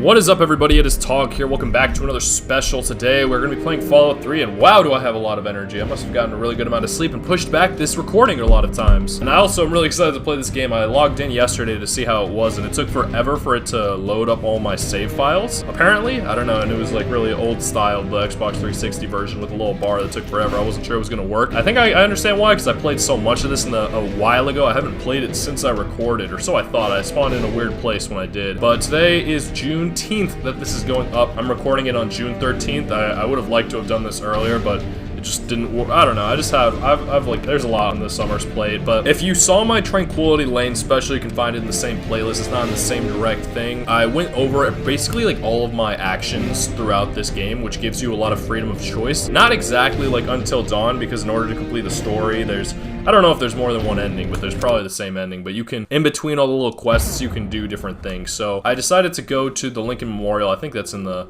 What is up, everybody? It is Tog here. Welcome back to another special. Today we're going to be playing Fallout 3, and wow, do I have a lot of energy. I must have gotten a really good amount of sleep and pushed back this recording a lot of times. And I also am really excited to play this game. I logged in yesterday to see how it was, and it took forever for it to load up all my save files. Apparently, I don't know, and it was like really old style, the Xbox 360 version with a little bar that took forever. I wasn't sure it was going to work. I think I understand why, because I played so much of this a while ago. I haven't played it since I recorded, or so I thought. I spawned in a weird place when I did. But today is Juneteenth that this is going up. I'm recording it on June 13th. I would have liked to have done this earlier, but it just didn't work. I don't know. I've like, there's a lot on the summer's plate, but if you saw my Tranquility Lane special, you can find it in the same playlist. It's not in the same direct thing. I went over basically like all of my actions throughout this game, which gives you a lot of freedom of choice. Not exactly like Until Dawn, because in order to complete the story, I don't know if there's more than one ending, but there's probably the same ending. But you can, in between all the little quests, you can do different things. So I decided to go to the Lincoln Memorial. I think that's in the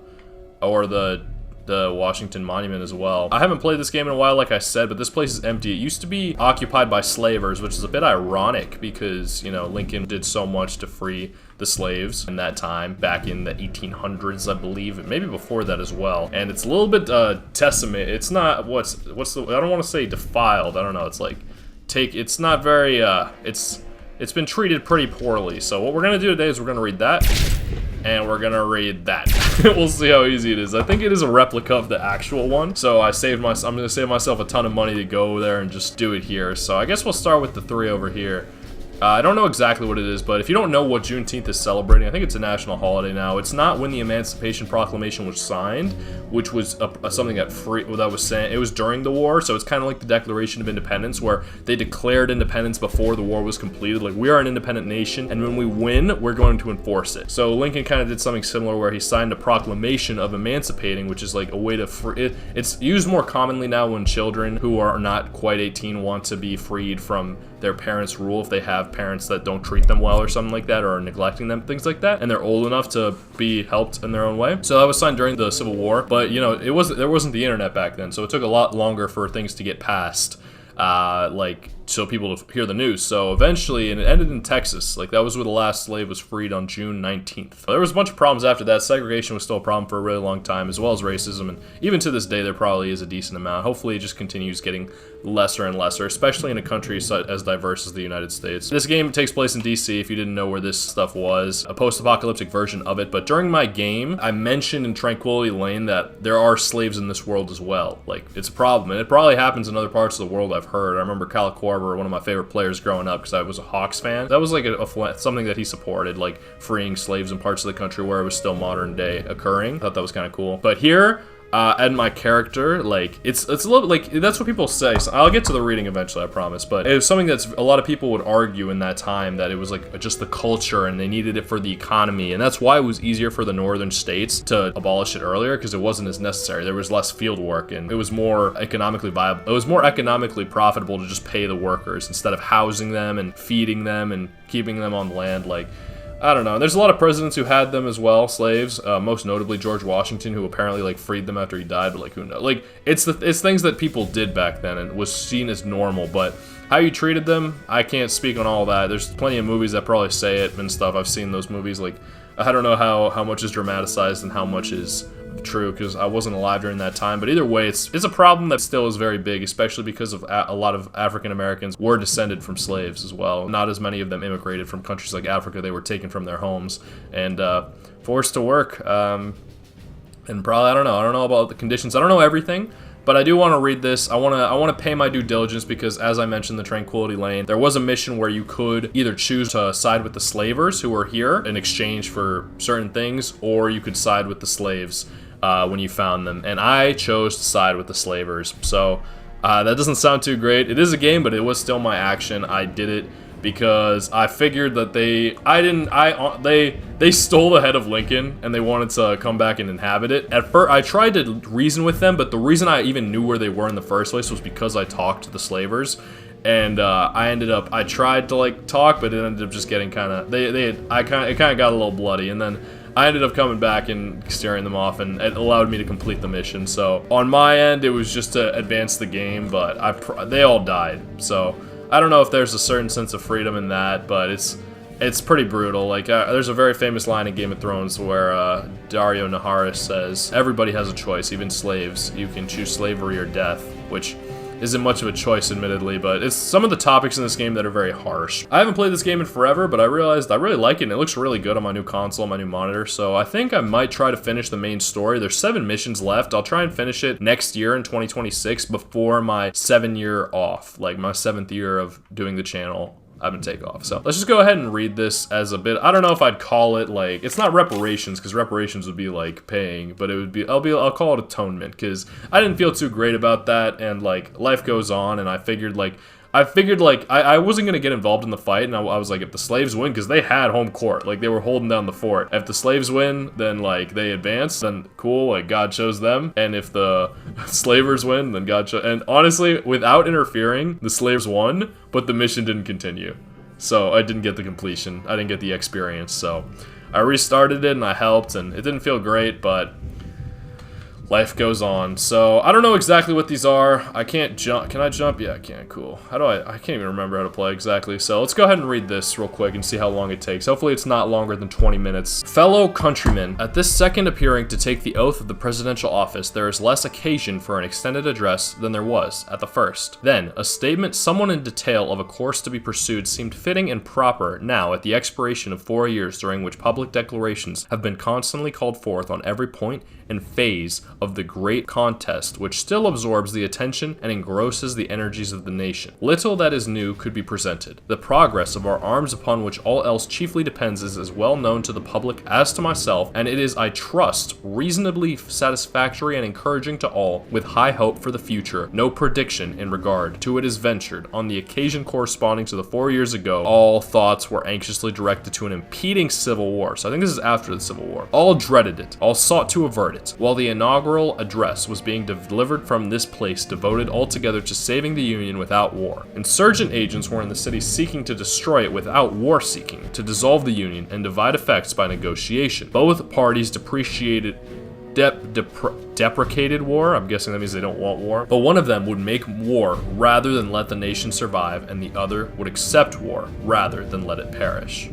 Washington Monument as well. I haven't played this game in a while, like I said, but this place is empty. It used to be occupied by slavers, which is a bit ironic because, you know, Lincoln did so much to free the slaves in that time, back in the 1800s, I believe, and maybe before that as well. And it's a little bit testament. It's not what's the, I don't want to say defiled. I don't know. It's like it's not very it's been treated pretty poorly. So what we're gonna do today is we're gonna read that, and we're gonna read that. We'll see how easy it is. I think it is a replica of the actual one, so I'm gonna save myself a ton of money to go there and just do it here. So I guess we'll start with the 3 over here. I don't know exactly what it is, but if you don't know what Juneteenth is celebrating, I think it's a national holiday now. It's not when the Emancipation Proclamation was signed, which was something that was saying it was during the war. So it's kind of like the Declaration of Independence, where they declared independence before the war was completed. Like, we are an independent nation, and when we win, we're going to enforce it. So Lincoln kind of did something similar, where he signed a proclamation of emancipating, which is like a way to free it. It's used more commonly now when children who are not quite 18 want to be freed from their parents' rule, if they have parents that don't treat them well or something like that, or are neglecting them, things like that, and they're old enough to be helped in their own way. So that was signed during the Civil War, but you know, there wasn't the internet back then, so it took a lot longer for things to get passed, so people to hear the news. So eventually, and it ended in Texas. Like, that was where the last slave was freed on June 19th. There was a bunch of problems after that. Segregation was still a problem for a really long time, as well as racism, and even to this day, there probably is a decent amount. Hopefully, it just continues getting lesser and lesser, especially in a country as diverse as the United States. This game takes place in DC, if you didn't know where this stuff was, a post-apocalyptic version of it. But during my game, I mentioned in Tranquility Lane that there are slaves in this world as well. Like, it's a problem, and it probably happens in other parts of the world, I've heard. I remember Cal Corber, one of my favorite players growing up, because I was a Hawks fan. That was like something that he supported, like freeing slaves in parts of the country where it was still modern day occurring. I thought that was kind of cool. But here, and my character, like, it's a little, like, that's what people say. So I'll get to the reading eventually, I promise, but it was something that's a lot of people would argue in that time, that it was like just the culture and they needed it for the economy, and that's why it was easier for the northern states to abolish it earlier, because it wasn't as necessary. There was less field work, and it was more economically viable. It was more economically profitable to just pay the workers instead of housing them and feeding them and keeping them on land. Like, I don't know. There's a lot of presidents who had them as well, slaves. Most notably George Washington, who apparently like freed them after he died. But like, who knows? Like, it's things that people did back then and was seen as normal. But how you treated them, I can't speak on all that. There's plenty of movies that probably say it and stuff. I've seen those movies. Like, I don't know how much is dramatized and how much is true, because I wasn't alive during that time. But either way, it's a problem that still is very big, especially because of a lot of African Americans were descended from slaves as well. Not as many of them immigrated from countries like Africa. They were taken from their homes and forced to work, and probably, I don't know about the conditions. I don't know everything, but I do want to read this. I want to pay my due diligence, because as I mentioned, the Tranquility Lane, there was a mission where you could either choose to side with the slavers who were here in exchange for certain things, or you could side with the slaves when you found them, and I chose to side with the slavers. So that doesn't sound too great. It is a game, but it was still my action. I did it because I figured that they stole the head of Lincoln, and they wanted to come back and inhabit it. At first, I tried to reason with them, but the reason I even knew where they were in the first place was because I talked to the slavers. And I tried to like talk, but it ended up just getting kind of, it kind of got a little bloody, and then I ended up coming back and steering them off, and it allowed me to complete the mission. So on my end, it was just to advance the game, but they all died. So I don't know if there's a certain sense of freedom in that, but it's It's pretty brutal. Like, there's a very famous line in Game of Thrones where Dario Naharis says, everybody has a choice, even slaves. You can choose slavery or death, which isn't much of a choice, admittedly, but it's some of the topics in this game that are very harsh. I haven't played this game in forever, but I realized I really like it, and it looks really good on my new console, my new monitor, so I think I might try to finish the main story. There's 7 missions left. I'll try and finish it next year in 2026 before my 7-year off, like my 7th year of doing the channel. I'm gonna take off. So let's just go ahead and read this as a bit. I don't know if I'd call it like, it's not reparations, because reparations would be like paying, but it would be, I'll call it atonement, because I didn't feel too great about that, and like life goes on, and I figured I wasn't gonna get involved in the fight, and I was like, if the slaves win, because they had home court, like they were holding down the fort. If the slaves win, then like they advance, then cool, like God chose them. And if the slavers win, then God chose. And honestly, without interfering, the slaves won, but the mission didn't continue. So I didn't get the completion. I didn't get the experience. So I restarted it and I helped, and it didn't feel great, but life goes on. So I don't know exactly what these are. I can't jump. Can I jump? Yeah, I can. Cool. How do I can't even remember how to play exactly. So let's go ahead and read this real quick and see how long it takes. Hopefully it's not longer than 20 minutes. Fellow countrymen, at this second appearing to take the oath of the presidential office, there is less occasion for an extended address than there was at the first. Then, a statement somewhat in detail of a course to be pursued seemed fitting and proper now at the expiration of 4 years during which public declarations have been constantly called forth on every point and phase of the great contest which still absorbs the attention and engrosses the energies of the nation. Little that is new could be presented. The progress of our arms, upon which all else chiefly depends, is as well known to the public as to myself, and it is, I trust, reasonably satisfactory and encouraging to all, with high hope for the future. No prediction in regard to it is ventured. On the occasion corresponding to the 4 years ago, all thoughts were anxiously directed to an impeding civil war. So I think this is after the Civil War. All dreaded it. All sought to avert it. While the inaugural address was being delivered from this place, devoted altogether to saving the Union without war. Insurgent agents were in the city seeking to destroy it without war seeking, to dissolve the Union and divide effects by negotiation. Both parties deprecated war. I'm guessing that means they don't want war. But one of them would make war rather than let the nation survive, and the other would accept war rather than let it perish.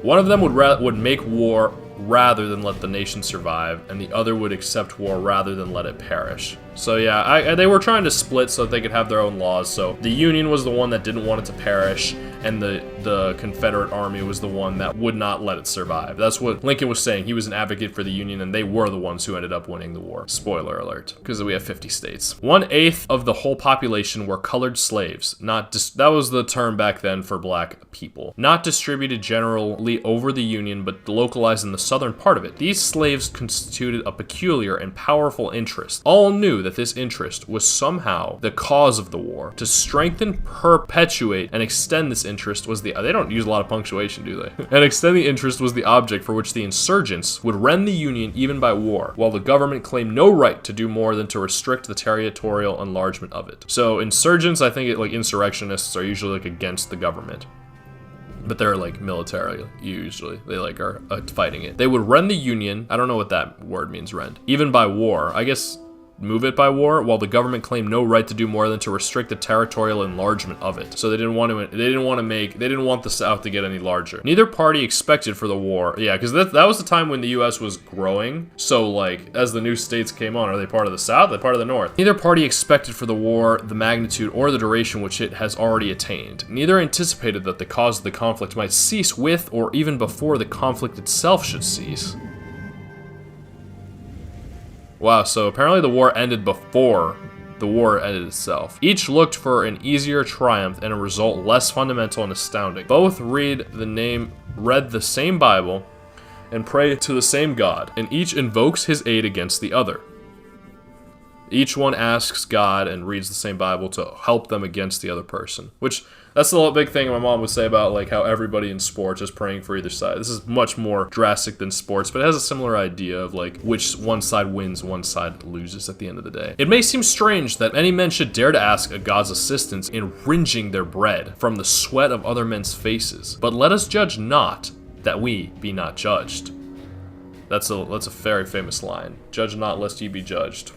One of them would make war rather than let the nation survive, and the other would accept war rather than let it perish. So yeah, they were trying to split so that they could have their own laws. So the Union was the one that didn't want it to perish, and the Confederate Army was the one that would not let it survive. That's what Lincoln was saying. He was an advocate for the Union, and they were the ones who ended up winning the war. Spoiler alert, because we have 50 states. 1/8 of the whole population were colored slaves. That was the term back then for black people. Not distributed generally over the Union, but localized in the southern part of it. These slaves constituted a peculiar and powerful interest. All knew that this interest was somehow the cause of the war. To strengthen, perpetuate, and extend this interest was they don't use a lot of punctuation, do they? And extend the interest was the object for which the insurgents would rend the Union even by war, while the government claimed no right to do more than to restrict the territorial enlargement of it. So insurgents, I think like insurrectionists are usually like against the government. But they're like military, usually. They like are fighting it. They would rend the Union. I don't know what that word means, rend. Even by war. I guess move it by war, while the government claimed no right to do more than to restrict the territorial enlargement of it. So they didn't want the South to get any larger. Neither party expected for the war. Yeah, because that was the time when the US was growing. So like, as the new states came on, are they part of the South? Are they part of the North? Neither party expected for the war the magnitude or the duration which it has already attained. Neither anticipated that the cause of the conflict might cease with or even before the conflict itself should cease. Wow, so apparently the war ended before the war ended itself. Each looked for an easier triumph and a result less fundamental and astounding. Both read the same Bible and pray to the same God, and each invokes his aid against the other. Each one asks God and reads the same Bible to help them against the other person. Which, that's the big thing my mom would say about like how everybody in sports is praying for either side. This is much more drastic than sports, but it has a similar idea of like which one side wins, one side loses at the end of the day. It may seem strange that any men should dare to ask a God's assistance in wringing their bread from the sweat of other men's faces. But let us judge not, that we be not judged. That's a very famous line. Judge not lest ye be judged.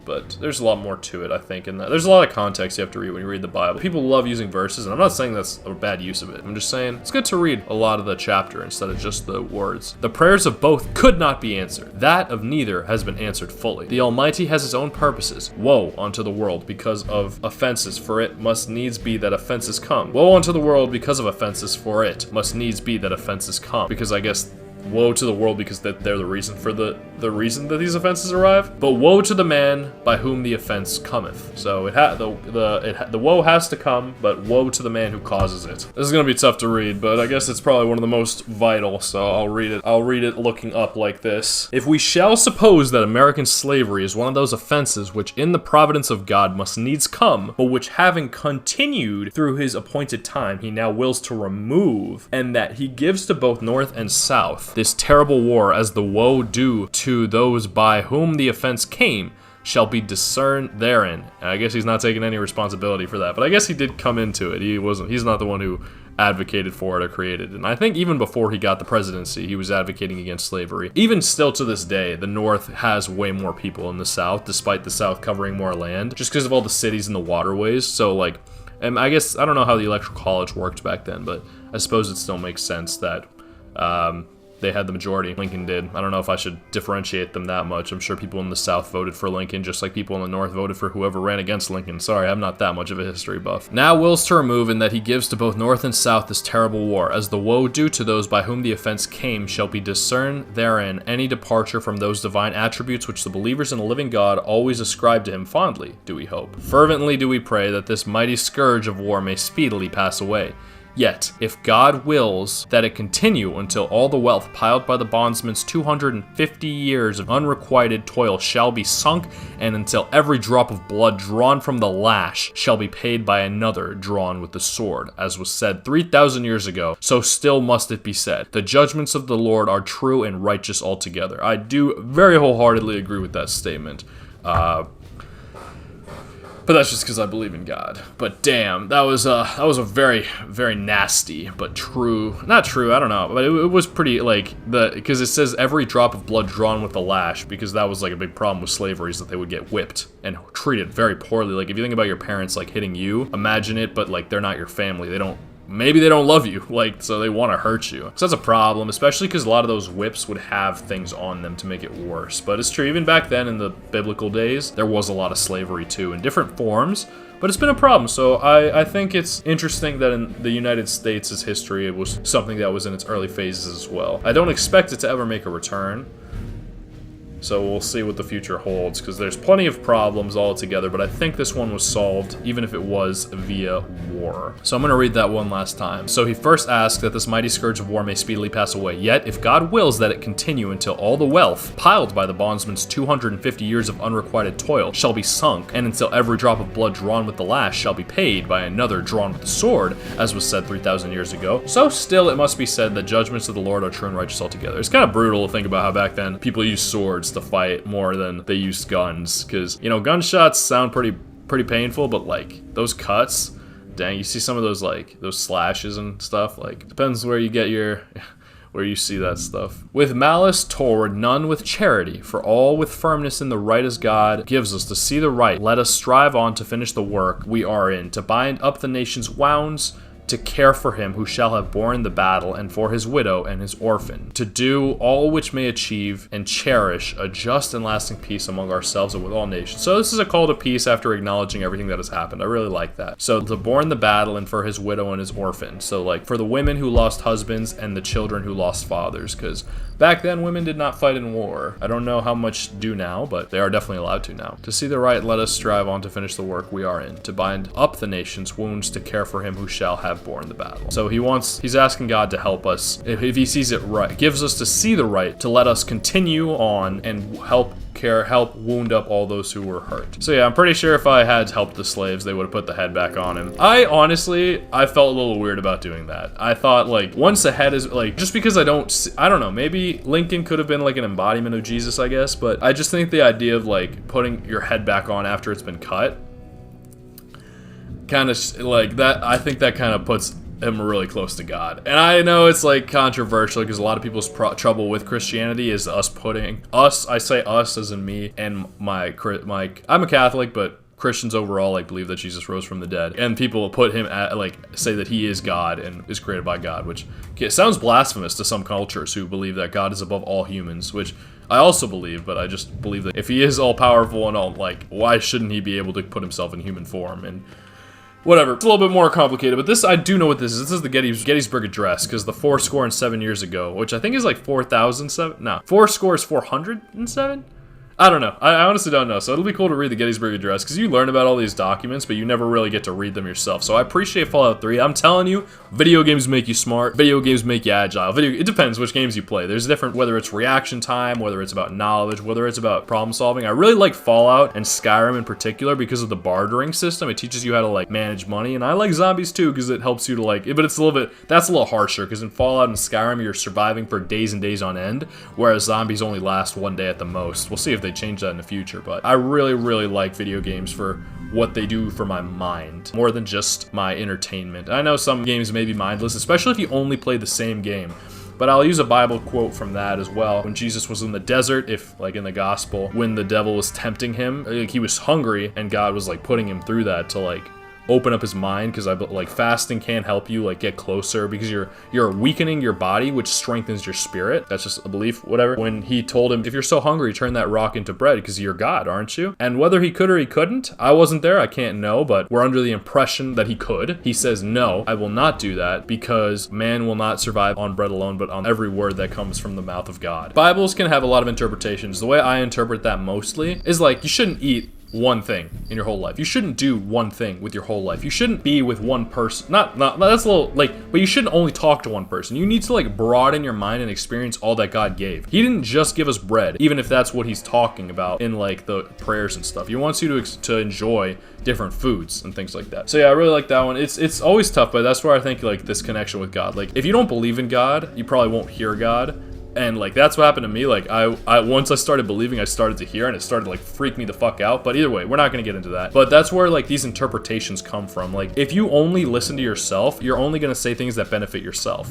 but there's a lot more to it, I think, and there's a lot of context you have to read when you read the Bible. People love using verses, and I'm not saying that's a bad use of it. I'm just saying it's good to read a lot of the chapter instead of just the words. The prayers of both could not be answered. That of neither has been answered fully. The Almighty has his own purposes. Woe unto the world because of offenses, for it must needs be that offenses come. Woe unto the world because of offenses, for it must needs be that offenses come. Because I guess woe to the world because they're the reason for the reason that these offenses arrive. But woe to the man by whom the offense cometh. So the woe has to come, but woe to the man who causes it. This is gonna be tough to read, but I guess it's probably one of the most vital, so I'll read it. I'll read it looking up like this. If we shall suppose that American slavery is one of those offenses which in the providence of God must needs come, but which having continued through his appointed time, he now wills to remove, and that he gives to both North and South this terrible war as the woe due to those by whom the offense came shall be discerned therein. And I guess he's not taking any responsibility for that, but I guess he did come into it. He's not the one who advocated for it or created it. And I think even before he got the presidency, he was advocating against slavery. Even still to this day, the North has way more people than the South, despite the South covering more land, just because of all the cities and the waterways. So like, and I guess, I don't know how the electoral college worked back then, but I suppose it still makes sense that they had the majority. Lincoln did. I don't know if I should differentiate them that much. I'm sure people in the South voted for Lincoln, just like people in the North voted for whoever ran against Lincoln. Sorry, I'm not that much of a history buff. Now wills to remove, in that he gives to both North and South this terrible war, as the woe due to those by whom the offense came shall be discerned therein any departure from those divine attributes which the believers in the living God always ascribe to him fondly, do we hope. Fervently do we pray that this mighty scourge of war may speedily pass away. Yet, if God wills that it continue until all the wealth piled by the bondsman's 250 years of unrequited toil shall be sunk, and until every drop of blood drawn from the lash shall be paid by another drawn with the sword, as was said 3,000 years ago, so still must it be said. The judgments of the Lord are true and righteous altogether. I do very wholeheartedly agree with that statement. But that's just because I believe in God. But damn, that was a very, very nasty, but true, not true, I don't know, but it was pretty, like, because it says every drop of blood drawn with the lash, because that was like a big problem with slavery, is that they would get whipped and treated very poorly. Like, if you think about your parents, like, hitting you, imagine it, but like, they're not your family, maybe they don't love you, like, so they want to hurt you. So that's a problem, especially because a lot of those whips would have things on them to make it worse. But it's true, even back then in the biblical days, there was a lot of slavery too, in different forms, but it's been a problem. So I think it's interesting that in the United States' history, it was something that was in its early phases as well. I don't expect it to ever make a return. So we'll see what the future holds, because there's plenty of problems altogether, but I think this one was solved, even if it was via war. So I'm going to read that one last time. So he first asked that this mighty scourge of war may speedily pass away, yet if God wills that it continue until all the wealth, piled by the bondsman's 250 years of unrequited toil, shall be sunk, and until every drop of blood drawn with the lash shall be paid by another drawn with the sword, as was said 3,000 years ago, so still it must be said that judgments of the Lord are true and righteous altogether. It's kind of brutal to think about how back then people used swords to fight more than they used guns, because, you know, gunshots sound pretty painful, but like those cuts, dang, you see some of those, like those slashes and stuff, like depends where you get your where you see that stuff. With malice toward none with charity, for all with firmness in the right as God gives us to see the right, let us strive on to finish the work we are in, to bind up the nation's wounds, to care for him who shall have borne the battle, and for his widow and his orphan, to do all which may achieve and cherish a just and lasting peace among ourselves and with all nations. So this is a call to peace after acknowledging everything that has happened. I really like that. So to borne the battle, and for his widow and his orphan. So like for the women who lost husbands and the children who lost fathers, because back then women did not fight in war. I don't know how much do now, but they are definitely allowed to now. To see the right, let us strive on to finish the work we are in, to bind up the nation's wounds, to care for him who shall have borne the battle. So he's asking God to help us, if he sees it right, gives us to see the right, to let us continue on and help wound up all those who were hurt. So yeah, I'm pretty sure if I had helped the slaves, they would have put the head back on him. I felt a little weird about doing that. I thought, like, once the head is, like, just because I don't know, maybe Lincoln could have been like an embodiment of Jesus, I guess, but I just think the idea of like putting your head back on after it's been cut, kind of like that, I think that kind of puts am really close to God. And I know it's like controversial because a lot of people's trouble with Christianity is us putting us, I say us as in me and my I'm a Catholic, but Christians overall like believe that Jesus rose from the dead, and people put him at like say that he is God and is created by God, which sounds blasphemous to some cultures who believe that God is above all humans, which I also believe, but I just believe that if he is all powerful and all, like, why shouldn't he be able to put himself in human form? And whatever. It's a little bit more complicated, but this, I do know what this is. This is the Gettysburg Address, because the 407 years ago, which I think is like 4,007, no, 407? I don't know. I honestly don't know. So it'll be cool to read the Gettysburg Address because you learn about all these documents, but you never really get to read them yourself. So I appreciate Fallout 3. I'm telling you, video games make you smart. Video games make you agile. It depends which games you play. There's different, whether it's reaction time, whether it's about knowledge, whether it's about problem solving. I really like Fallout and Skyrim in particular because of the bartering system. It teaches you how to like manage money, and I like zombies too because it helps you to like. But it's a little bit, that's a little harsher because in Fallout and Skyrim you're surviving for days and days on end, whereas zombies only last one day at the most. We'll see if they change that in the future, but I really like video games for what they do for my mind more than just my entertainment. I know some games may be mindless, especially if you only play the same game, but I'll use a Bible quote from that as well. When Jesus was in the desert, if like in the gospel, when the devil was tempting him, like he was hungry and God was like putting him through that to like open up his mind, because I like fasting can help you like get closer because you're weakening your body, which strengthens your spirit. That's just a belief, whatever. When he told him, if you're so hungry, turn that rock into bread because you're God, aren't you? And whether he could or he couldn't, I wasn't there, I can't know, but we're under the impression that he could. He says, no, I will not do that because man will not survive on bread alone, but on every word that comes from the mouth of God. Bibles can have a lot of interpretations. The way I interpret that mostly is like, you shouldn't eat one thing in your whole life. You shouldn't do one thing with your whole life. You shouldn't be with one person. Not that's a little like, but you shouldn't only talk to one person. You need to like broaden your mind and experience all that God gave. He didn't just give us bread, even if that's what he's talking about in like the prayers and stuff. He wants you to enjoy different foods and things like that. So yeah, I really like that one. It's always tough, but that's where I think like this connection with God. Like if you don't believe in God, you probably won't hear God. And like that's what happened to me. Like I once I started believing, I started to hear, and it started to like freak me the fuck out. But either way, we're not gonna get into that. But that's where like these interpretations come from. Like if you only listen to yourself, you're only gonna say things that benefit yourself.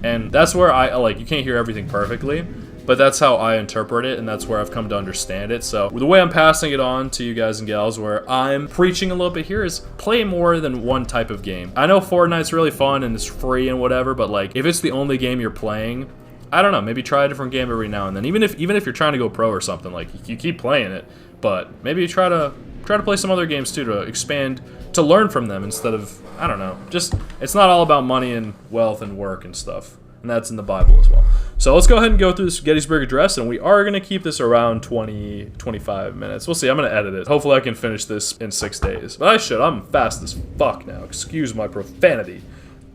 And that's where I like, you can't hear everything perfectly, but that's how I interpret it, and that's where I've come to understand it. So the way I'm passing it on to you guys and gals, where I'm preaching a little bit here, is play more than one type of game. I know Fortnite's really fun and it's free and whatever, but like if it's the only game you're playing, I don't know, maybe try a different game every now and then. Even if you're trying to go pro or something, like you keep playing it, but maybe you try to play some other games too to expand, to learn from them instead of, I don't know, just it's not all about money and wealth and work and stuff. And that's in the Bible as well. So let's go ahead and go through this Gettysburg Address, and we are going to keep this around 20-25 minutes. We'll see. I'm going to edit it. Hopefully I can finish this in 6 days. But I should. I'm fast as fuck now. Excuse my profanity.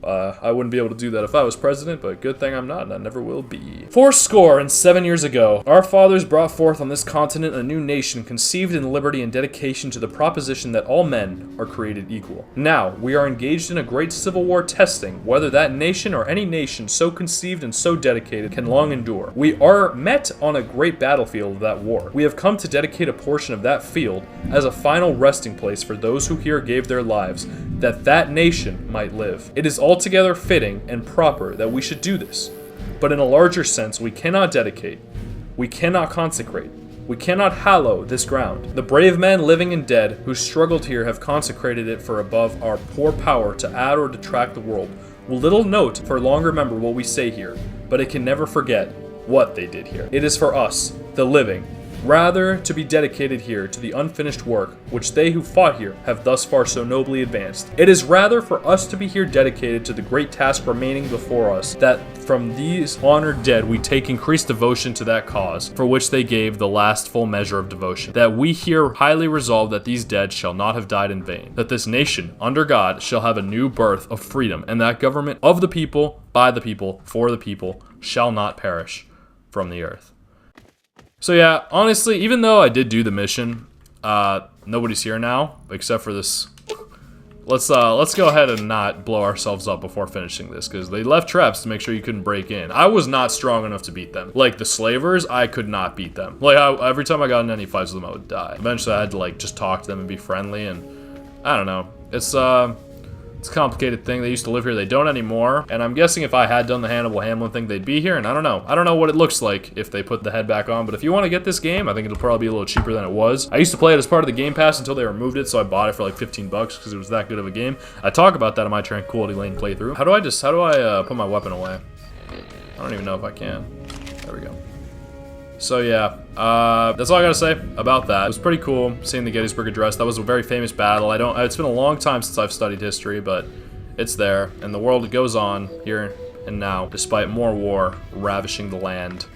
I wouldn't be able to do that if I was president, but good thing I'm not, and I never will be. 407 years ago, our fathers brought forth on this continent a new nation conceived in liberty and dedication to the proposition that all men are created equal. Now, we are engaged in a great civil war testing whether that nation or any nation so conceived and so dedicated can long endure. We are met on a great battlefield of that war. We have come to dedicate a portion of that field as a final resting place for those who here gave their lives, that that nation might live. It is altogether fitting and proper that we should do this, but in a larger sense we cannot dedicate, we cannot consecrate, we cannot hallow this ground. The brave men living and dead who struggled here have consecrated it for above our poor power to add or detract the world will little note for long remember what we say here, but it can never forget what they did here. It is for us, the living, rather to be dedicated here to the unfinished work which they who fought here have thus far so nobly advanced. It is rather for us to be here dedicated to the great task remaining before us, that from these honored dead we take increased devotion to that cause for which they gave the last full measure of devotion, that we here highly resolve that these dead shall not have died in vain, that this nation under God shall have a new birth of freedom, and that government of the people, by the people, for the people, shall not perish from the earth. So yeah, honestly, even though I did do the mission, nobody's here now except for this. Let's go ahead and not blow ourselves up before finishing this, because they left traps to make sure you couldn't break in. I was not strong enough to beat them. Like the slavers, I could not beat them. Like every time I got in any fights with them, I would die. Eventually, I had to like just talk to them and be friendly, and I don't know. It's It's a complicated thing. They used to live here. They don't anymore. And I'm guessing if I had done the Hannibal Hamlin thing, they'd be here. And I don't know. I don't know what it looks like if they put the head back on. But if you want to get this game, I think it'll probably be a little cheaper than it was. I used to play it as part of the Game Pass until they removed it. So I bought it for like 15 bucks because it was that good of a game. I talk about that in my Tranquility Lane playthrough. How do I put my weapon away? I don't even know if I can. There we go. So yeah, that's all I gotta say about that. It was pretty cool seeing the Gettysburg Address. That was a very famous battle. It's been a long time since I've studied history, but it's there, and the world goes on here and now, despite more war ravishing the land.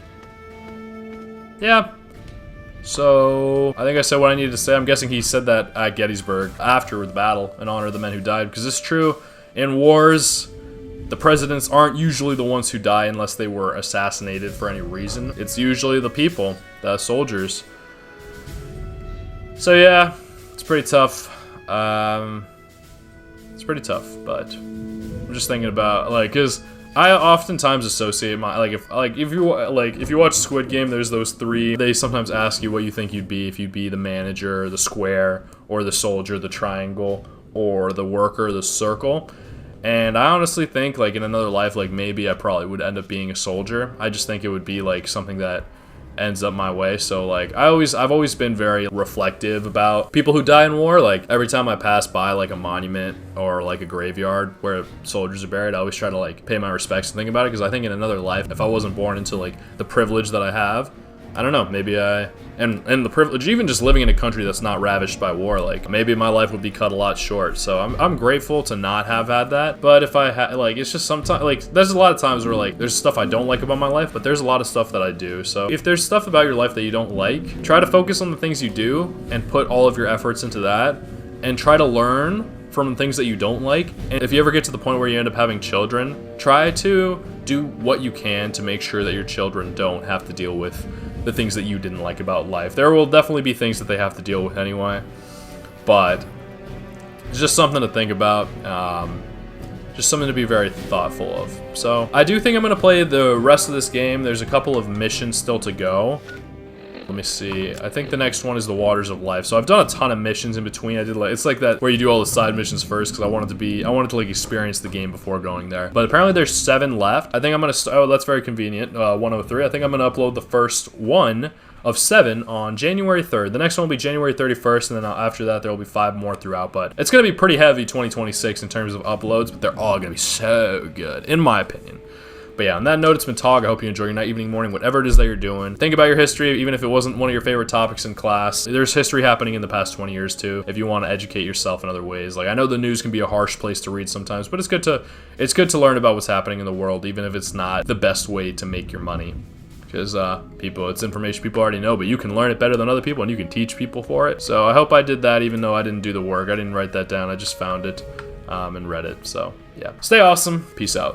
Yeah. So I think I said what I needed to say. I'm guessing he said that at Gettysburg after the battle in honor of the men who died, because it's true. In wars, the presidents aren't usually the ones who die unless they were assassinated for any reason. It's usually the people, the soldiers. So yeah, it's pretty tough. It's pretty tough, but I'm just thinking about, like, cause I oftentimes associate my, if you watch Squid Game, there's those three. They sometimes ask you what you think you'd be if you'd be the manager, the square, or the soldier, the triangle, or the worker, the circle. And I honestly think, like, in another life, like, maybe I probably would end up being a soldier. I just think it would be, like, something that ends up my way. So, like, I've always been very reflective about people who die in war. Like, every time I pass by, like, a monument or, like, a graveyard where soldiers are buried, I always try to, like, pay my respects and think about it. Because I think in another life, if I wasn't born into, like, the privilege that I have, I don't know, maybe and the privilege, even just living in a country that's not ravished by war, like, maybe my life would be cut a lot short. So I'm grateful to not have had that. But if I had, like, it's just sometimes, like, there's a lot of times where, like, there's stuff I don't like about my life, but there's a lot of stuff that I do. So if there's stuff about your life that you don't like, try to focus on the things you do and put all of your efforts into that, and try to learn from the things that you don't like. And if you ever get to the point where you end up having children, try to do what you can to make sure that your children don't have to deal with the things that you didn't like about life. There will definitely be things that they have to deal with anyway, but it's just something to think about, just something to be very thoughtful of. So I do think I'm gonna play the rest of this game. There's a couple of missions still to go. Let me see. I think the next one is the Waters of Life. So I've done a ton of missions in between. I did, like, it's like that where you do all the side missions first, because I wanted to like experience the game before going there. But apparently there's 7 left. I think I'm gonna oh, that's very convenient. 103. I think I'm gonna upload the first one of 7 on January 3rd. The next one will be January 31st, and then after that there will be 5 more throughout. But it's gonna be pretty heavy 2026 in terms of uploads, but they're all gonna be so good, in my opinion. But yeah, on that note, it's been Tog. I hope you enjoy your night, evening, morning, whatever it is that you're doing. Think about your history, even if it wasn't one of your favorite topics in class. There's history happening in the past 20 years too, if you want to educate yourself in other ways. Like, I know the news can be a harsh place to read sometimes, but it's good to learn about what's happening in the world, even if it's not the best way to make your money. Because it's information people already know, but you can learn it better than other people, and you can teach people for it. So I hope I did that, even though I didn't do the work. I didn't write that down. I just found it and read it. So yeah, stay awesome. Peace out.